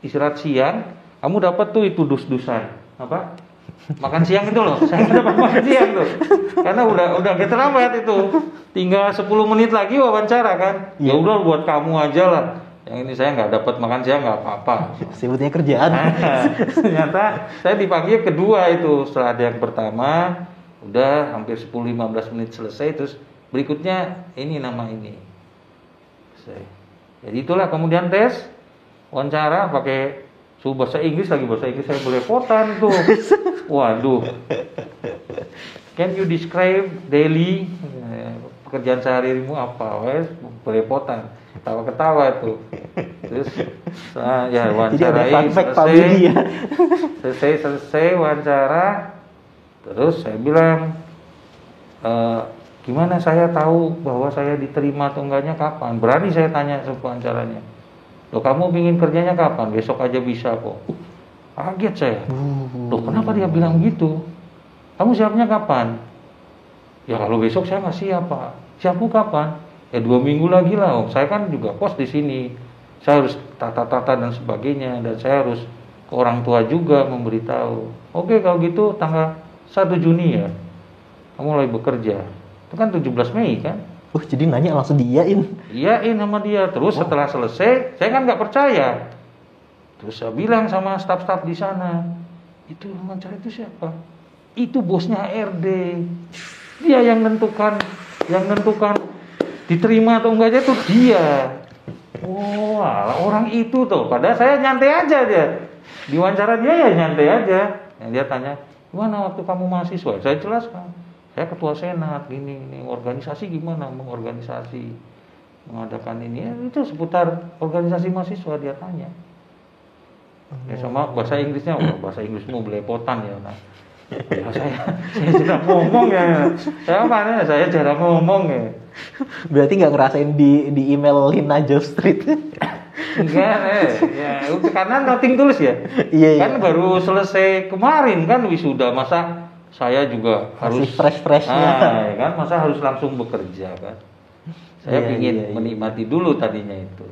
istirahat siang, kamu dapat tuh itu dus-dusan. Apa? Makan siang itu loh. Saya dapat makan siang tuh. Karena udah terlambat itu. Tinggal 10 menit lagi wawancara kan. Ya udah buat kamu aja lah. Yang ini saya nggak dapat makan siang nggak apa-apa. Sebutnya kerjaan. Ternyata saya dipanggil kedua itu. Setelah ada yang pertama, udah hampir 10-15 menit selesai. Terus berikutnya ini nama ini. Jadi itulah kemudian tes wawancara pakai bahasa Inggris saya belepotan tuh. Waduh. Can you describe daily pekerjaan sehari-harimu apa? Wes belepotan. Ketawa-ketawa tuh. Terus ya wawancarai selesai wawancara. Terus saya bilang gimana saya tahu bahwa saya diterima atau enggaknya kapan? Berani saya tanya wawancaranya. Loh kamu ingin kerjanya kapan? Besok aja bisa kok. Kaget saya. Loh kenapa dia bilang gitu? Kamu siapnya kapan? Ya kalau besok saya nggak siap Pak. Siapmu kapan? Ya 2 minggu lagi lah. Saya kan juga kos di sini. Saya harus tata-tata dan sebagainya. Dan saya harus ke orang tua juga memberitahu. Oke kalau gitu tanggal 1 Juni ya. Kamu mulai bekerja. Itu kan 17 Mei kan? Jadi nanya langsung diiyain. Iyain sama dia. Terus setelah selesai, saya kan nggak percaya. Terus saya bilang sama staf-staf di sana, itu wawancara itu siapa? Itu bosnya HRD. Dia yang menentukan diterima atau enggaknya itu dia. Wah, orang itu tuh. Padahal saya nyantai aja dia. Di wawancara dia ya nyantai aja. Yang dia tanya, gimana waktu kamu mahasiswa? Saya jelaskan, saya ketua senat, gini, organisasi gimana, mengorganisasi, mengadakan ini, ya, itu seputar organisasi mahasiswa dia tanya. Ya, sama bahasa Inggrisnya, bahasa Inggrismu belepotan ya. Nah, ya saya jarang ngomong ya. Saya jarang ngomong ya. Berarti nggak ngerasain di email Lina Job Street? Enggak, ya karena nothing tulus ya. Iya. Kan baru selesai kemarin kan wisuda, masa saya juga harus fresh-freshnya. ya kan, masa harus langsung bekerja kan. Saya ingin menikmati dulu tadinya itu.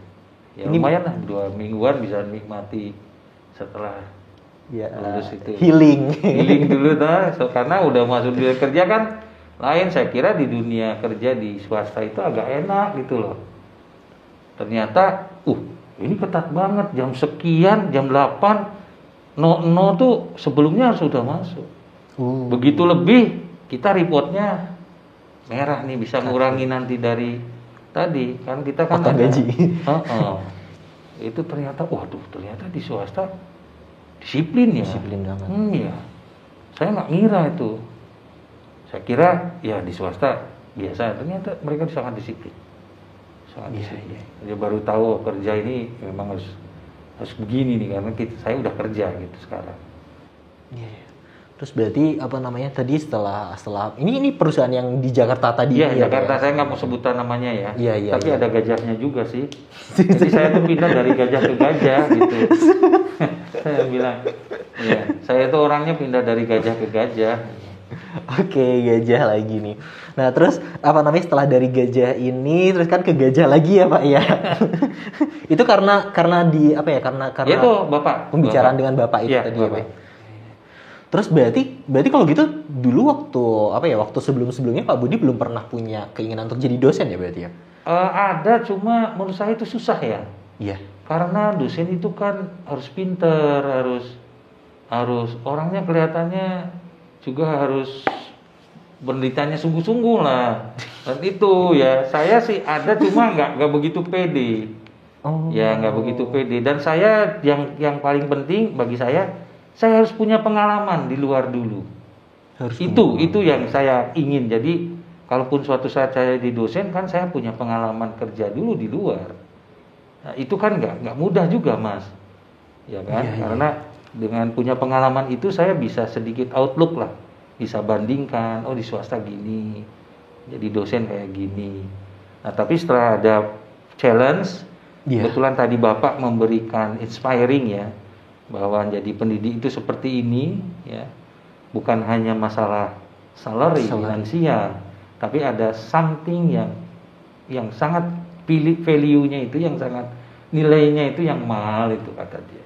Ya ini lumayan lah 2 mingguan bisa nikmati setelah lulus itu. Healing dulu karena udah masuk dunia kerja kan lain. Saya kira di dunia kerja di swasta itu agak enak gitu loh. Ternyata ini ketat banget, jam sekian, jam 8 tuh sebelumnya harus sudah masuk. Begitu lebih kita reportnya merah nih, bisa ngurangi nanti dari tadi kan kita kan potong gaji. Itu ternyata ternyata di swasta disiplin ya. Disiplin banget. Iya. Saya nggak ngira itu. Saya kira ya di swasta biasa, ternyata mereka sangat disiplin. Sangat disiplin. Dia baru tahu kerja ini memang harus begini nih karena saya udah kerja gitu sekarang. Iya. Terus berarti tadi setelah ini perusahaan yang di Jakarta tadi. Iya, Jakarta. Saya nggak mau sebutan namanya ya. Iya. Tapi ada gajahnya juga sih. Jadi saya tuh pindah dari gajah ke gajah gitu. Saya bilang, ya, saya tuh orangnya pindah dari gajah ke gajah. Oke, gajah lagi nih. Nah, terus setelah dari gajah ini terus kan ke gajah lagi ya, Pak ya. Itu karena karena ya itu Bapak pembicaraan dengan Bapak itu tadi Bapak. Ya, Pak. Terus berarti kalau gitu dulu waktu sebelum-sebelumnya Pak Budi belum pernah punya keinginan untuk jadi dosen ya berarti ya? Ada, cuma menurut saya itu susah ya. Iya. Karena dosen itu kan harus pinter, harus orangnya kelihatannya juga harus penelitiannya sungguh-sungguh lah. Dan itu ya saya sih ada, cuma nggak begitu pede. Ya nggak begitu pede. Dan saya yang paling penting bagi saya harus punya pengalaman di luar dulu. Itu yang saya ingin. Jadi kalaupun suatu saat saya di dosen kan saya punya pengalaman kerja dulu di luar. Nah, itu kan nggak mudah juga Mas, ya kan? Karena dengan punya pengalaman itu saya bisa sedikit outlook lah, bisa bandingkan. Di swasta gini, jadi dosen kayak gini. Nah tapi setelah ada challenge, kebetulan tadi Bapak memberikan inspiring ya. Bahwa jadi pendidik itu seperti ini ya, bukan hanya masalah salary finansial, tapi ada something yang sangat value-nya itu, yang sangat nilainya itu yang mahal itu kata dia.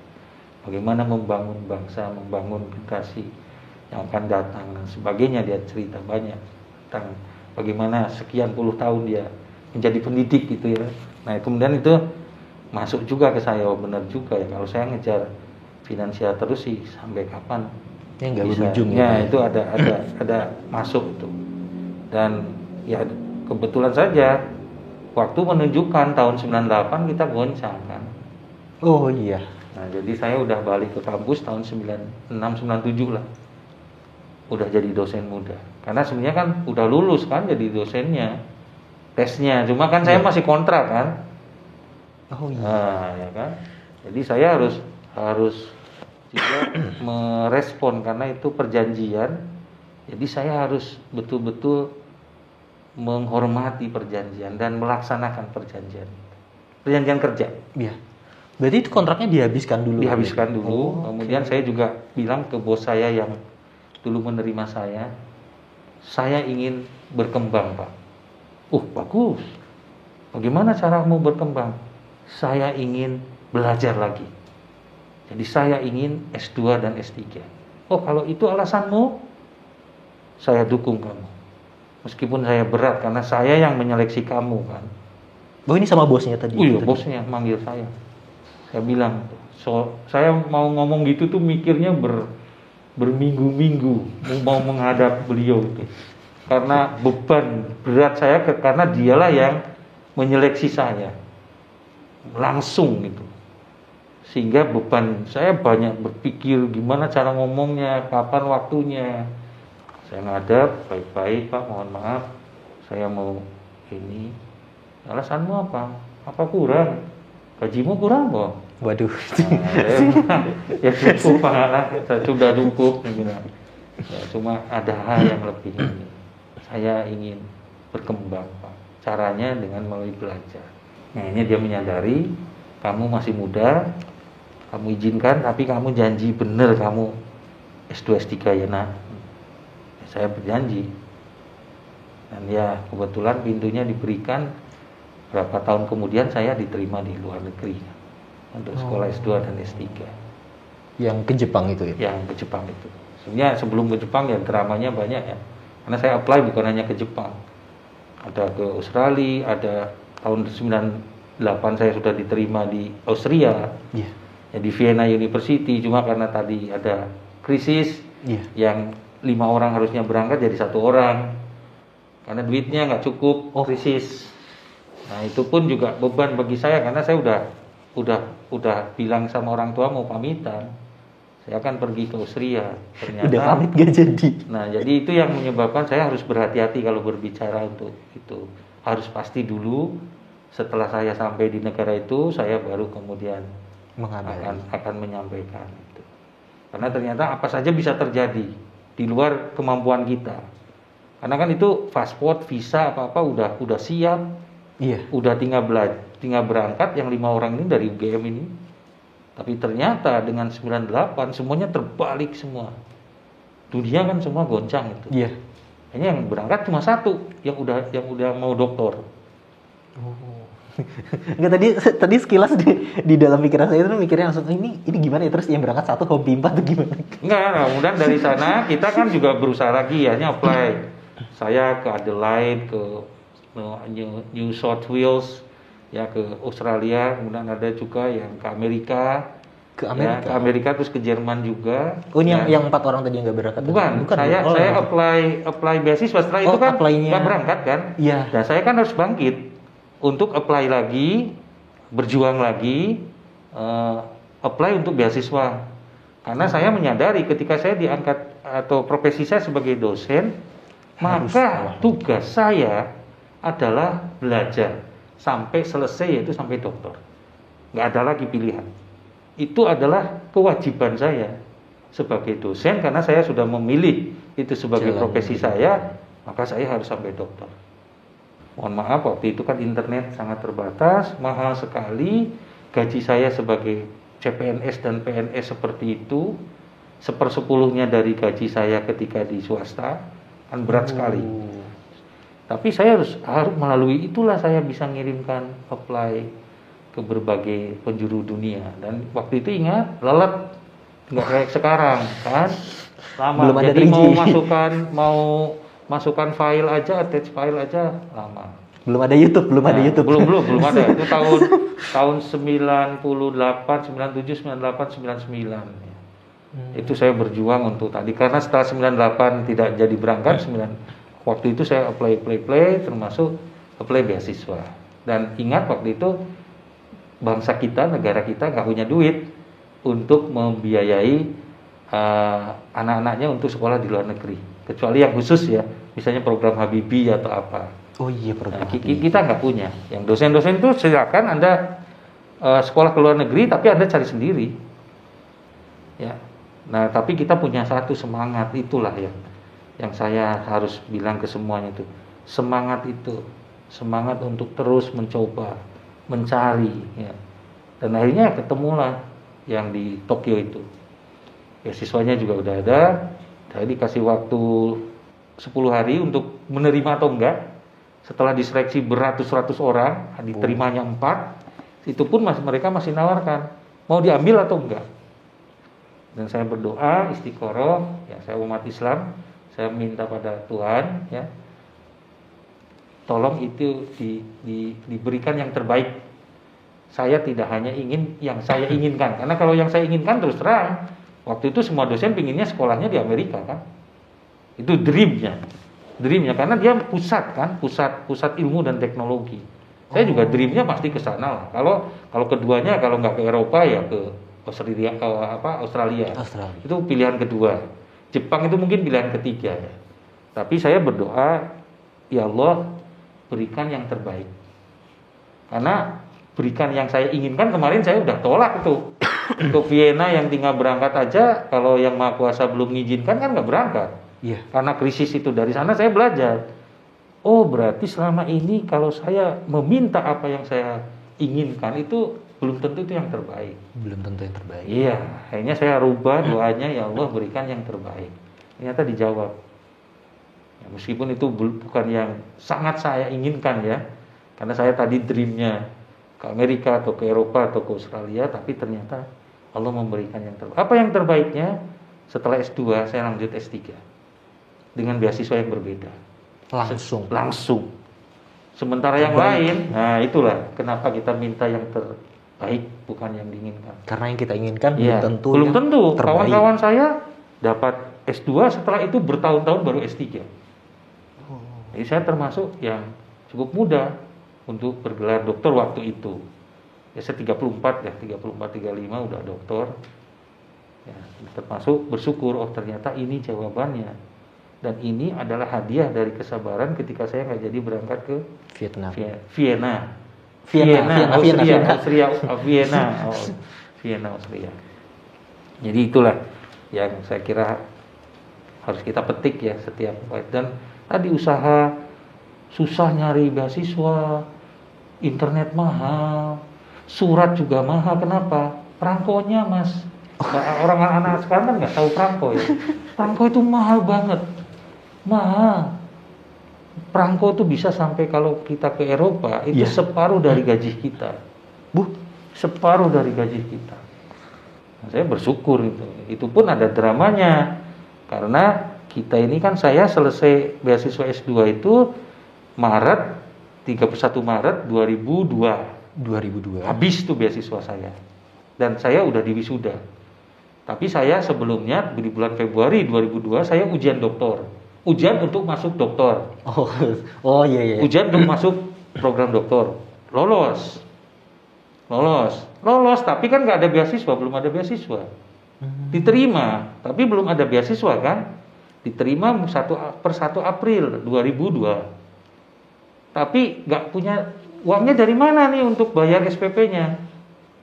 Bagaimana membangun bangsa, membangun generasi yang akan datang dan sebagainya. Dia cerita banyak tentang bagaimana sekian puluh tahun dia menjadi pendidik gitu ya. Nah kemudian itu masuk juga ke saya, benar juga ya, kalau saya ngejar finansial terus sih sampai kapan nggak berujung ya. Itu ada masuk tuh. Dan ya kebetulan saja waktu menunjukkan tahun 98 kita goncang kan. Oh iya. Nah jadi saya udah balik ke kampus tahun 96 97 lah, udah jadi dosen muda. Karena sebenarnya kan udah lulus kan jadi dosennya, tesnya, cuma kan saya masih kontrak kan. Oh iya. Nah, ya kan. Jadi saya harus juga merespon karena itu perjanjian. Jadi saya harus betul-betul menghormati perjanjian dan melaksanakan perjanjian kerja. Iya. Berarti itu kontraknya dihabiskan dulu. Dihabiskan dulu. Kemudian saya juga bilang ke bos saya yang dulu menerima saya ingin berkembang, Pak. Bagus. Bagaimana caramu berkembang? Saya ingin belajar lagi. Jadi saya ingin S2 dan S3. Kalau itu alasanmu, saya dukung kamu. Meskipun saya berat, karena saya yang menyeleksi kamu kan. Ini sama bosnya tadi? Iya, bosnya manggil saya. Saya bilang, saya mau ngomong gitu tuh mikirnya berminggu-minggu mau menghadap beliau itu. Karena beban berat saya, karena dialah yang menyeleksi saya. Langsung gitu. sehingga beban saya banyak berpikir gimana cara ngomongnya, kapan waktunya. Saya ngadap baik-baik, Pak, mohon maaf, saya mau ini. Alasanmu apa? Apa kurang? Gajimu kurang, Bang? Waduh. Ya cukup, Pak, saya sudah cukup. Ya, cuma ada hal yang lebih ini. Saya ingin berkembang, Pak. Caranya dengan melalui belajar. Nah, ini dia menyadari kamu masih muda, kamu izinkan, tapi kamu janji bener kamu S2 S3 ya nak. Saya berjanji. Dan ya kebetulan pintunya diberikan, berapa tahun kemudian saya diterima di luar negeri untuk sekolah S2 dan S3. Yang ke Jepang itu ya? Yang ke Jepang itu. Sebenarnya sebelum ke Jepang ya dramanya banyak ya. Karena saya apply bukan hanya ke Jepang. Ada ke Australia, ada tahun 98 saya sudah diterima di Austria. Iya. Ya, di Vienna University, cuma karena tadi ada krisis, yang 5 orang harusnya berangkat jadi 1 orang. Karena duitnya nggak cukup, krisis. Nah, itu pun juga beban bagi saya karena saya udah bilang sama orang tua mau pamitan. Saya akan pergi ke Austria. Ternyata udah pamit gak jadi. Nah, jadi itu yang menyebabkan saya harus berhati-hati kalau berbicara untuk itu. Harus pasti dulu, setelah saya sampai di negara itu, saya baru kemudian akan menyampaikan itu. Karena ternyata apa saja bisa terjadi di luar kemampuan kita. Karena kan itu paspor, visa, apa-apa udah siap. Iya. Udah tinggal berangkat yang 5 orang ini dari UGM ini. Tapi ternyata dengan 98 semuanya terbalik semua. Dunia kan semua goncang itu. Iya. Hanya yang berangkat cuma 1 yang udah mau doktor. Enggak, tadi sekilas di dalam pikiran saya itu mikirnya langsung ini gimana ya, terus yang berangkat 1 hobi 4 tuh gimana? Enggak, kemudian dari sana kita kan juga berusaha lagi ya, apply. Saya ke Adelaide, ke New South Wales, ya ke Australia, kemudian ada juga yang ke Amerika. Ke Amerika terus ke Jerman juga. Oh, ini yang 4 orang tadi yang nggak berangkat? Bukan. Saya apply beasiswa, setelah itu kan nggak berangkat kan? Iya. Dan saya kan harus bangkit untuk apply lagi, berjuang lagi, apply untuk beasiswa. Karena saya menyadari ketika saya diangkat atau profesi saya sebagai dosen, maka tugas saya adalah belajar sampai selesai, yaitu sampai doktor. Nggak ada lagi pilihan. Itu adalah kewajiban saya sebagai dosen, karena saya sudah memilih itu sebagai profesi saya, maka saya harus sampai doktor. Mohon maaf, waktu itu kan internet sangat terbatas, mahal sekali. Gaji saya sebagai CPNS dan PNS seperti itu, 1/10-nya dari gaji saya ketika di swasta, kan berat sekali. Tapi saya harus melalui itulah saya bisa ngirimkan apply ke berbagai penjuru dunia. Dan waktu itu ingat, lelet, nggak kayak sekarang kan, lama. Belum ada jadi 3G. mau masukkan file aja, attach file aja lama. Belum ada YouTube. Belum ada. Itu tahun 98, 97, 98, 99. Itu saya berjuang untuk tadi, karena setelah 98 tidak jadi berangkat, waktu itu saya apply, termasuk apply beasiswa. Dan ingat waktu itu bangsa kita, negara kita nggak punya duit untuk membiayai anak-anaknya untuk sekolah di luar negeri, kecuali yang khusus ya, misalnya program Habibie atau apa. Oh iya, program Habibie. Kita nggak punya. Yang dosen-dosen itu silakan Anda sekolah ke luar negeri, tapi Anda cari sendiri. Ya. Nah, tapi kita punya satu semangat, itulah yang saya harus bilang ke semuanya itu. Semangat itu, semangat untuk terus mencoba, mencari, ya. Dan akhirnya ketemulah yang di Tokyo itu. Beasiswanya juga udah ada. Saya dikasih waktu 10 hari untuk menerima atau enggak. Setelah diseleksi beratus-ratus orang, diterimanya 4. Itu pun mereka masih nawarkan mau diambil atau enggak. Dan saya berdoa istiqoroh, ya, saya umat Islam, saya minta pada Tuhan, ya, tolong itu diberikan yang terbaik. Saya tidak hanya ingin yang saya inginkan, karena kalau yang saya inginkan terus terang, waktu itu semua dosen pinginnya sekolahnya di Amerika kan, itu dreamnya, karena dia pusat ilmu dan teknologi. Saya juga dreamnya pasti ke sana lah. Kalau keduanya kalau nggak ke Eropa ya ke Australia. Itu pilihan kedua. Jepang itu mungkin pilihan ketiga ya. Tapi saya berdoa, ya Allah berikan yang terbaik. Karena berikan yang saya inginkan, kemarin saya udah tolak itu. Ke Vienna yang tinggal berangkat aja, kalau yang Maha Kuasa belum mengizinkan kan nggak berangkat. Iya. Karena krisis itu, dari sana saya belajar. Oh berarti selama ini kalau saya meminta apa yang saya inginkan itu belum tentu itu yang terbaik. Belum tentu yang terbaik. Iya, akhirnya saya rubah doanya, ya Allah berikan yang terbaik. Ternyata dijawab. Ya, meskipun itu bukan yang sangat saya inginkan ya, karena saya tadi dreamnya ke Amerika atau ke Eropa atau ke Australia, tapi ternyata Allah memberikan yang terbaik. Apa yang terbaiknya? Setelah S2 saya lanjut S3 dengan beasiswa yang berbeda. Langsung. Sementara yang lain, nah itulah kenapa kita minta yang terbaik, bukan yang diinginkan. Karena yang kita inginkan ya, belum tentu. Kawan-kawan saya dapat S2 setelah itu bertahun-tahun baru S3. Jadi saya termasuk yang cukup muda untuk bergelar doktor waktu itu. Ya saya 34 35 udah doktor. Ya, termasuk bersyukur, oh ternyata ini jawabannya. Dan ini adalah hadiah dari kesabaran ketika saya nggak jadi berangkat ke Vienna, Austria. Jadi itulah yang saya kira harus kita petik ya setiap. Dan tadi usaha susah nyari beasiswa, internet mahal, surat juga mahal. Kenapa? Perangkonya mas. Orang anak sekarang kan nggak tahu perangko ya. Perangko itu mahal banget. Mahal. Perangko itu bisa sampai kalau kita ke Eropa itu separuh dari gaji kita. Separuh dari gaji kita. Nah, saya bersyukur itu. Itu pun ada dramanya. Karena kita ini kan saya selesai beasiswa S2 itu Maret 31 Maret 2002. Habis tuh beasiswa saya. Dan saya udah di wisuda. Tapi saya sebelumnya di bulan Februari 2002 saya ujian doktor. Ujian untuk masuk doktor. Iya. Ujian untuk masuk program doktor. Lolos, tapi kan nggak ada beasiswa, belum ada beasiswa. Diterima, tapi belum ada beasiswa kan? Diterima per 1 April 2002. Tapi nggak punya uangnya dari mana nih untuk bayar SPP-nya?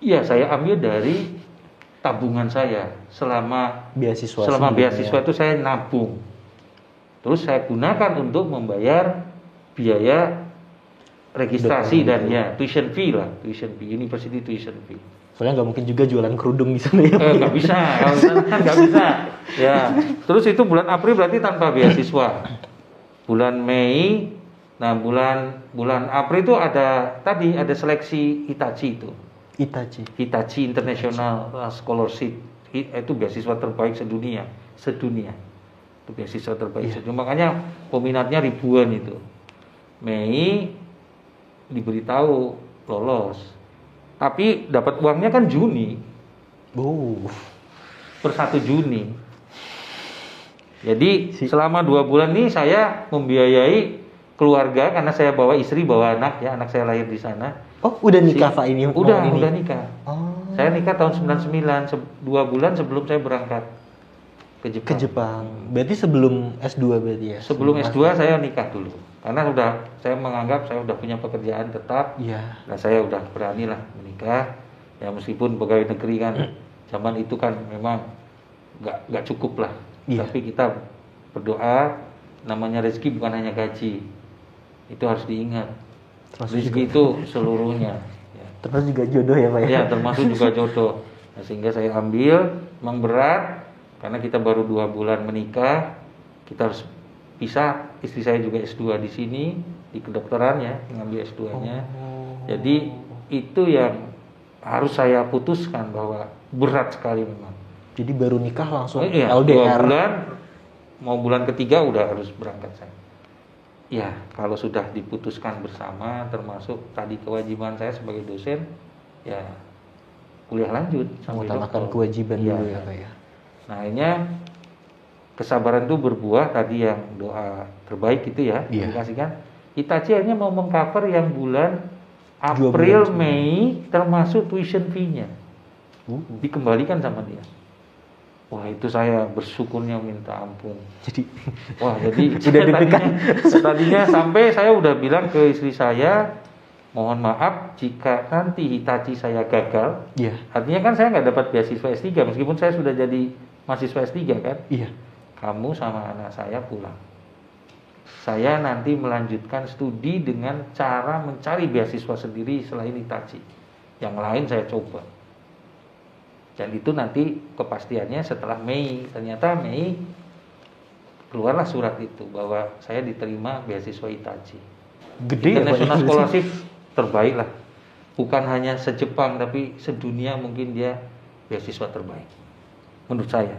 Iya, saya ambil dari tabungan saya selama beasiswa itu saya nabung. Terus saya gunakan untuk membayar biaya registrasi dan tuition fee, university tuition fee. Soalnya nggak mungkin juga jualan kerudung di sana ya. Nggak bisa, kalau di sana kan nggak bisa. Ya, terus itu bulan April berarti tanpa beasiswa. Bulan Mei, nah bulan April itu ada seleksi Hitachi itu. Hitachi International Scholarship, itu beasiswa terbaik sedunia. Itu beasiswa terbaik sedunia. Makanya peminatnya ribuan itu. Mei diberitahu lolos. Tapi dapat uangnya kan Juni. Per 1 Juni. Jadi selama 2 bulan ini saya membiayai keluarga karena saya bawa istri, bawa anak ya, anak saya lahir di sana. Oh, udah nikah Pak ini? Udah nikah. Saya nikah tahun 99, 2 bulan sebelum saya berangkat ke Jepang. Berarti sebelum S2 berarti ya? Sebelum S2 saya nikah dulu. Karena saya menganggap saya udah punya pekerjaan tetap. Iya. Nah, saya udah beranilah menikah. Ya meskipun pegawai negeri kan zaman itu kan memang nggak cukup lah. Iya. Tapi kita berdoa, namanya rezeki bukan hanya gaji. Itu harus diingat. Rezeki itu seluruhnya. Ya. Termasuk juga jodoh ya Pak ya? Ya, termasuk juga jodoh. Nah, sehingga saya ambil, memang berat. Karena kita baru 2 bulan menikah, kita harus pisah. Istri saya juga S2 di sini, di kedokteran ya, mengambil S2-nya. Jadi itu yang harus saya putuskan bahwa berat sekali memang. Jadi baru nikah langsung LDR. 2 bulan, mau bulan ketiga udah harus berangkat saya. Ya, kalau sudah diputuskan bersama, termasuk tadi kewajiban saya sebagai dosen, ya kuliah lanjut. Mengutamakan kewajiban dulu ya Pak ya. Nah, akhirnya kesabaran itu berbuah tadi yang doa terbaik itu ya dikasihkan. Hitachi hanya mau mengcover yang bulan April, Mei termasuk tuition fee-nya. Dikembalikan sama dia. Wah, itu saya bersyukurnya minta ampun. Jadi Udah tadinya sampai saya udah bilang ke istri saya, mohon maaf jika nanti Hitachi saya gagal. Iya. Artinya kan saya nggak dapat beasiswa S3 meskipun saya sudah jadi mahasiswa S3 kan. Iya. Kamu sama anak saya pulang. Saya nanti melanjutkan studi dengan cara mencari beasiswa sendiri selain Hitachi. Yang lain saya coba. Dan itu nanti kepastiannya setelah Mei. Ternyata Mei keluarlah surat itu bahwa saya diterima beasiswa Hitachi. Gede ya, International Scholarship terbaik lah. Bukan hanya se-Jepang tapi sedunia mungkin dia beasiswa terbaik. Menurut saya.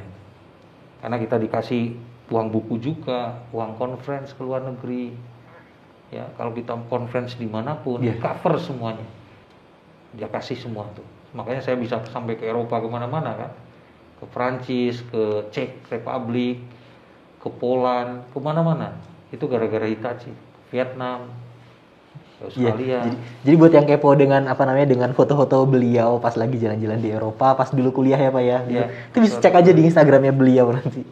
Karena kita dikasih uang buku juga, uang conference ke luar negeri. Ya, kalau kita conference dimanapun, cover semuanya. Dia kasih semua tuh. Makanya saya bisa sampai ke Eropa kemana-mana kan, ke Prancis, ke Czech Republic, ke Poland, kemana-mana. Itu gara-gara Hitachi. Vietnam, Australia. Jadi buat yang kepo dengan dengan foto-foto beliau pas lagi jalan-jalan di Eropa, pas dulu kuliah ya Pak ya. Itu bisa cek aja di Instagramnya beliau nanti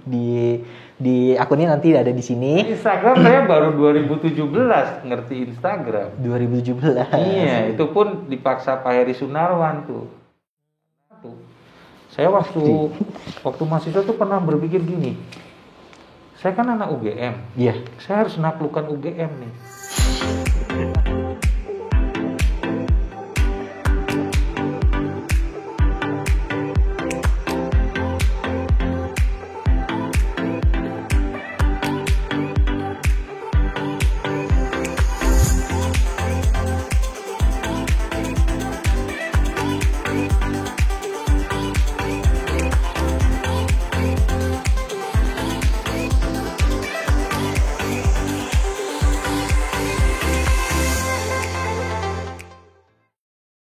di akunnya nanti ada di sini. Instagram saya baru 2017 ngerti Instagram. 2017. Iya, itu pun dipaksa Pak Heri Sunarwan tuh. Saya waktu mahasiswa tuh pernah berpikir gini. Saya kan anak UGM. Iya. Saya harus naklukkan UGM nih.